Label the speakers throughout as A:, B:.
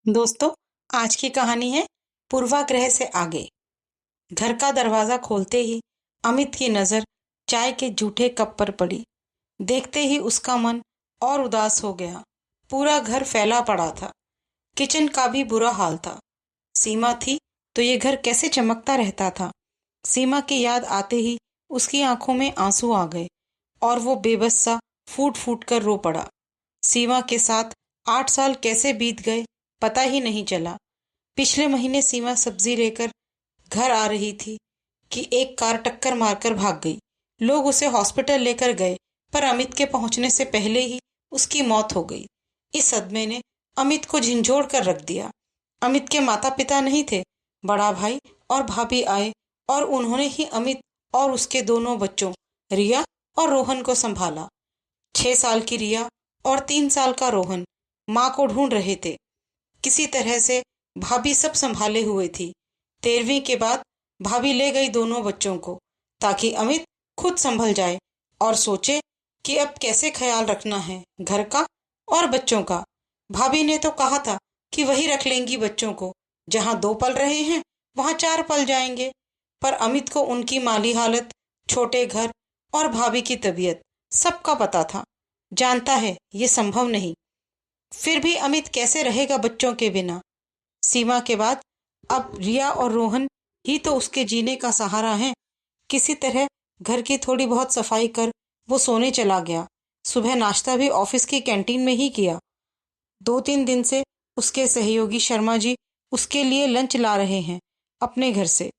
A: दोस्तों, आज की कहानी है पूर्वाग्रह से आगे। घर का दरवाजा खोलते ही अमित की नजर चाय के जूठे कप पर पड़ी। देखते ही उसका मन और उदास हो गया। पूरा घर फैला पड़ा था। किचन का भी बुरा हाल था। सीमा थी तो ये घर कैसे चमकता रहता था। सीमा की याद आते ही उसकी आंखों में आंसू आ गए और वो बेबस सा फूट फूट कर रो पड़ा। सीमा के साथ 8 साल कैसे बीत गए पता ही नहीं चला। पिछले महीने सीमा सब्जी लेकर घर आ रही थी कि एक कार टक्कर मारकर भाग गई। लोग उसे हॉस्पिटल लेकर गए पर अमित के पहुंचने से पहले ही उसकी मौत हो गई। इस सदमे ने अमित को झंझोड़ कर रख दिया। अमित के माता पिता नहीं थे। बड़ा भाई और भाभी आए और उन्होंने ही अमित और उसके दोनों बच्चों रिया और रोहन को संभाला। 6 साल की रिया और 3 साल का रोहन माँ को ढूंढ रहे थे। किसी तरह से भाभी सब संभाले हुए थी। 13वीं के बाद भाभी ले गई दोनों बच्चों को ताकि अमित खुद संभल जाए और सोचे कि अब कैसे ख्याल रखना है घर का और बच्चों का। भाभी ने तो कहा था कि वही रख लेंगी बच्चों को। जहां 2 पल रहे हैं वहां 4 पल जाएंगे। पर अमित को उनकी माली हालत, छोटे घर और भाभी की तबीयत सबका पता था। जानता है ये संभव नहीं। फिर भी अमित कैसे रहेगा बच्चों के बिना। सीमा के बाद अब रिया और रोहन ही तो उसके जीने का सहारा है। किसी तरह घर की थोड़ी बहुत सफाई कर वो सोने चला गया। सुबह नाश्ता भी ऑफिस की कैंटीन में ही किया। 2-3 दिन से उसके सहयोगी शर्मा जी उसके लिए लंच ला रहे हैं अपने घर से।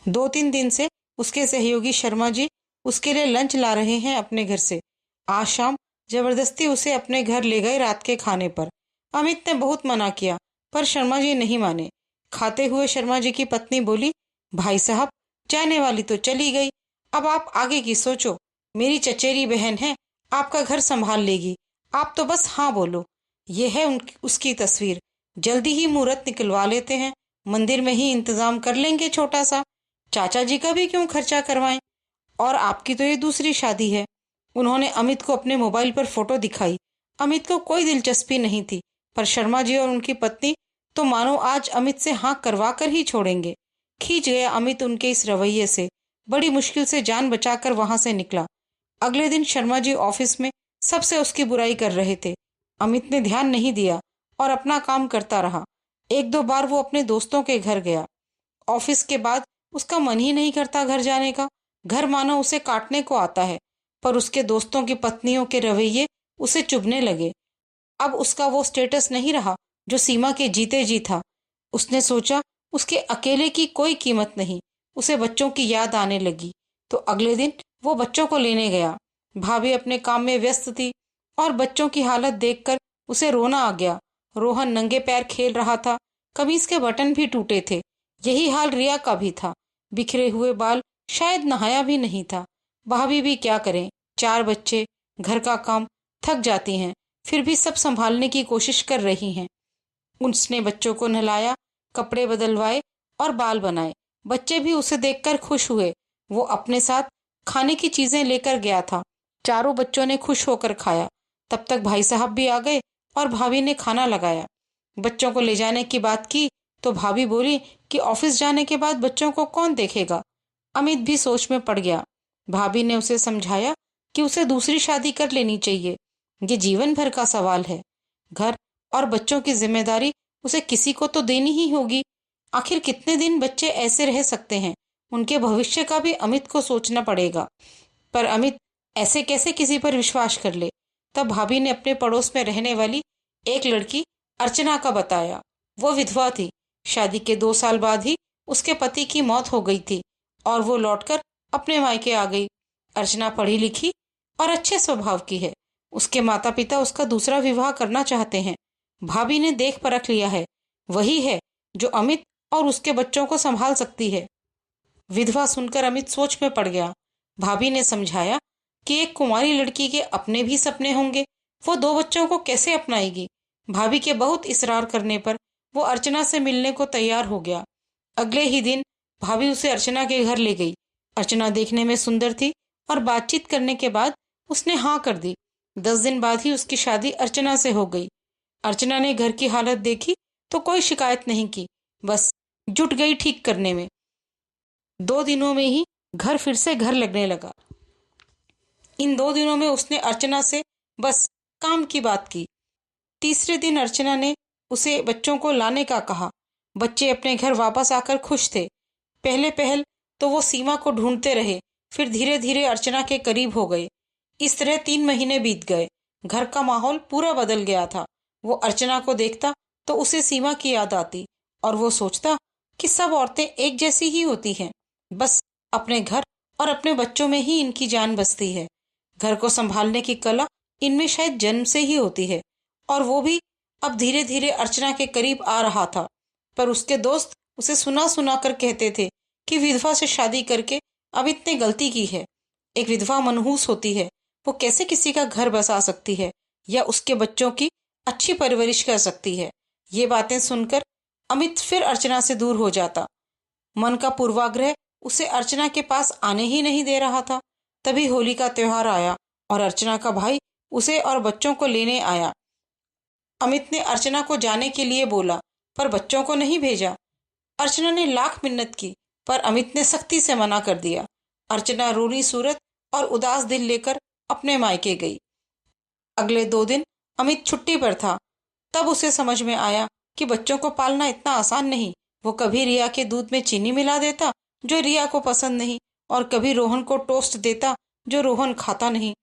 A: 2-3 दिन से उसके सहयोगी शर्मा जी उसके लिए लंच ला रहे हैं अपने घर से। आज शाम जबरदस्ती उसे अपने घर ले गए रात के खाने पर। अमित ने बहुत मना किया पर शर्मा जी नहीं माने। खाते हुए शर्मा जी की पत्नी बोली, भाई साहब, जाने वाली तो चली गई, अब आप आगे की सोचो। मेरी चचेरी बहन है, आपका घर संभाल लेगी। आप तो बस हाँ बोलो। ये है उसकी तस्वीर। जल्दी ही मुहूर्त निकलवा लेते हैं। मंदिर में ही इंतजाम कर लेंगे छोटा सा। चाचा जी का भी क्यों खर्चा करवाएं। और आपकी तो ये दूसरी शादी है। उन्होंने अमित को अपने मोबाइल पर फोटो दिखाई। अमित को कोई दिलचस्पी नहीं थी पर शर्मा जी और उनकी पत्नी तो मानो आज अमित से हाँ करवा कर ही छोड़ेंगे। खींच गया अमित उनके इस रवैये से। बड़ी मुश्किल से जान बचाकर वहां से निकला। अगले दिन शर्मा जी ऑफिस में सबसे उसकी बुराई कर रहे थे। अमित ने ध्यान नहीं दिया और अपना काम करता रहा। 1-2 बार वो अपने दोस्तों के घर गया। ऑफिस के बाद उसका मन ही नहीं करता घर जाने का। घर मानो उसे काटने को आता है। पर उसके दोस्तों की पत्नियों के रवैये उसे चुभने लगे। अब उसका वो स्टेटस नहीं रहा जो सीमा के जीते जी था। उसने सोचा उसके अकेले की कोई कीमत नहीं। उसे बच्चों की याद आने लगी तो अगले दिन वो बच्चों को लेने गया। भाभी अपने काम में व्यस्त थी और बच्चों की हालत देखकर उसे रोना आ गया। रोहन नंगे पैर खेल रहा था। कमीज के बटन भी टूटे थे। यही हाल रिया का भी था। बिखरे हुए बाल, शायद नहाया भी नहीं था। भाभी भी क्या करें, 4 बच्चे, घर का काम, थक जाती हैं फिर भी सब संभालने की कोशिश कर रही हैं। उसने बच्चों को नहलाया, कपड़े बदलवाए और बाल बनाए। बच्चे भी उसे देखकर खुश हुए। वो अपने साथ खाने की चीजें लेकर गया था। चारों बच्चों ने खुश होकर खाया। तब तक भाई साहब भी आ गए और भाभी ने खाना लगाया। बच्चों को ले जाने की बात की तो भाभी बोली कि ऑफिस जाने के बाद बच्चों को कौन देखेगा। अमित भी सोच में पड़ गया। भाभी ने उसे समझाया कि उसे दूसरी शादी कर लेनी चाहिए। ये जीवन भर का सवाल है। घर और बच्चों की जिम्मेदारी उसे किसी को तो देनी ही होगी। आखिर कितने दिन बच्चे ऐसे रह सकते हैं। उनके भविष्य का भी अमित को सोचना पड़ेगा। पर अमित ऐसे कैसे किसी पर विश्वास कर ले। तब भाभी ने अपने पड़ोस में रहने वाली एक लड़की अर्चना का बताया। वो विधवा थी। शादी के 2 साल बाद ही उसके पति की मौत हो गई थी और वो लौटकर अपने मायके आ गई। अर्चना पढ़ी लिखी और अच्छे स्वभाव की है। उसके माता पिता उसका दूसरा विवाह करना चाहते हैं। भाभी ने देख परख लिया है, वही है जो अमित और उसके बच्चों को संभाल सकती है। विधवा सुनकर अमित सोच में पड़ गया। भाभी ने समझाया कि एक कुंवारी लड़की के अपने भी सपने होंगे। वो 2 बच्चों को कैसे अपनाएगी। भाभी के बहुत इसरार करने पर वो अर्चना से मिलने को तैयार हो गया। अगले ही दिन भाभी उसे अर्चना के घर ले गई। अर्चना देखने में सुंदर थी और बातचीत करने के बाद उसने हाँ कर दी। 10 दिन बाद ही उसकी शादी अर्चना से हो गई। अर्चना ने घर की हालत देखी तो कोई शिकायत नहीं की, बस जुट गई ठीक करने में। 2 दिनों में ही घर फिर से घर लगने लगा। इन 2 दिनों में उसने अर्चना से बस काम की बात की। तीसरे दिन अर्चना ने उसे बच्चों को लाने का कहा। बच्चे अपने घर वापस आकर खुश थे। पहले पहल तो वो सीमा को ढूंढते रहे, फिर धीरे धीरे अर्चना के करीब हो गए। इस तरह 3 महीने बीत गए। घर का माहौल पूरा बदल गया था। वो अर्चना को देखता तो उसे सीमा की याद आती और वो सोचता कि सब औरतें एक जैसी ही होती हैं, बस अपने घर और अपने बच्चों में ही इनकी जान बसती है। घर को संभालने की कला इनमें शायद जन्म से ही होती है। और वो भी अब धीरे धीरे अर्चना के करीब आ रहा था। पर उसके दोस्त उसे सुना सुना कर कहते थे कि विधवा से शादी करके अमित ने गलती की है। एक विधवा मनहूस होती है, वो कैसे किसी का घर बसा सकती है या उसके बच्चों की अच्छी परवरिश कर सकती है। ये बातें सुनकर अमित फिर अर्चना से दूर हो जाता। मन का पूर्वाग्रह उसे अर्चना के पास आने ही नहीं दे रहा था। तभी होली का त्योहार आया और अर्चना का भाई उसे और बच्चों को लेने आया। अमित ने अर्चना को जाने के लिए बोला, पर बच्चों को नहीं भेजा। अर्चना ने लाख मिन्नत की, पर अमित ने सख्ती से मना कर दिया। अर्चना रोनी सूरत और उदास दिल लेकर अपने मायके गई। अगले 2 दिन अमित छुट्टी पर था। तब उसे समझ में आया कि बच्चों को पालना इतना आसान नहीं। वो कभी रिया के दूध में चीनी मिला देता जो रिया को पसंद नहीं, और कभी रोहन को टोस्ट देता जो रोहन खाता नहीं।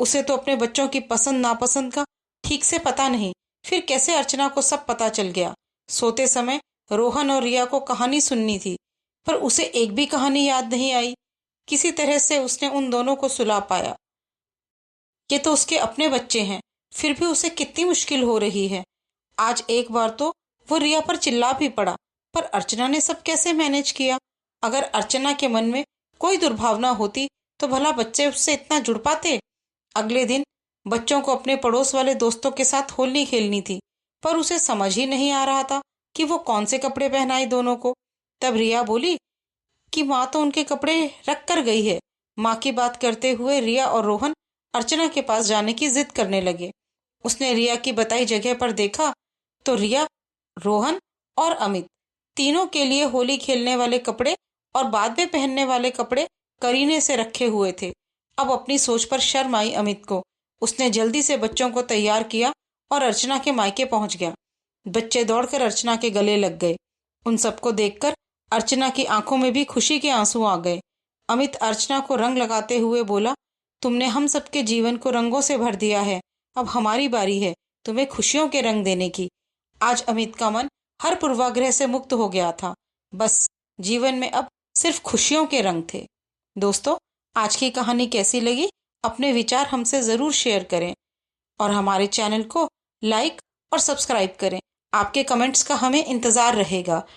A: उसे तो अपने बच्चों की पसंद नापसंद का ठीक से पता नहीं, फिर कैसे अर्चना को सब पता चल गया। सोते समय रोहन और रिया को कहानी सुननी थी, पर उसे एक भी कहानी याद नहीं आई। किसी तरह से उसने उन दोनों को सुला पाया। ये तो उसके अपने बच्चे हैं, फिर भी उसे कितनी मुश्किल हो रही है। आज एक बार तो वो रिया पर चिल्ला भी पड़ा, पर अर्चना ने सब कैसे मैनेज किया। अगर अर्चना के मन में कोई दुर्भावना होती तो भला बच्चे उससे इतना जुड़ पाते। अगले दिन बच्चों को अपने पड़ोस वाले दोस्तों के साथ होली खेलनी थी, पर उसे समझ ही नहीं आ रहा था कि वो कौन से कपड़े पहनाए दोनों को। तब रिया बोली कि माँ तो उनके कपड़े रख कर गई है। माँ की बात करते हुए रिया और रोहन अर्चना के पास जाने की जिद करने लगे। उसने रिया की बताई जगह पर देखा तो रिया, रोहन और अमित तीनों के लिए होली खेलने वाले कपड़े और बाद में पहनने वाले कपड़े करीने से रखे हुए थे। अब अपनी सोच पर शर्म आई अमित को। उसने जल्दी से बच्चों को तैयार किया और अर्चना के मायके पहुंच गया। बच्चे दौड़कर अर्चना के गले लग गए। उन सबको देखकर अर्चना की आंखों में भी खुशी के आंसू आ गए। अमित अर्चना को रंग लगाते हुए बोला, तुमने हम सबके जीवन को रंगों से भर दिया है, अब हमारी बारी है तुम्हें खुशियों के रंग देने की। आज अमित का मन हर पूर्वाग्रह से मुक्त हो गया था। बस जीवन में अब सिर्फ खुशियों के रंग थे। दोस्तों, आज की कहानी कैसी लगी? अपने विचार हमसे ज़रूर शेयर करें और हमारे चैनल को लाइक और सब्सक्राइब करें। आपके कमेंट्स का हमें इंतज़ार रहेगा।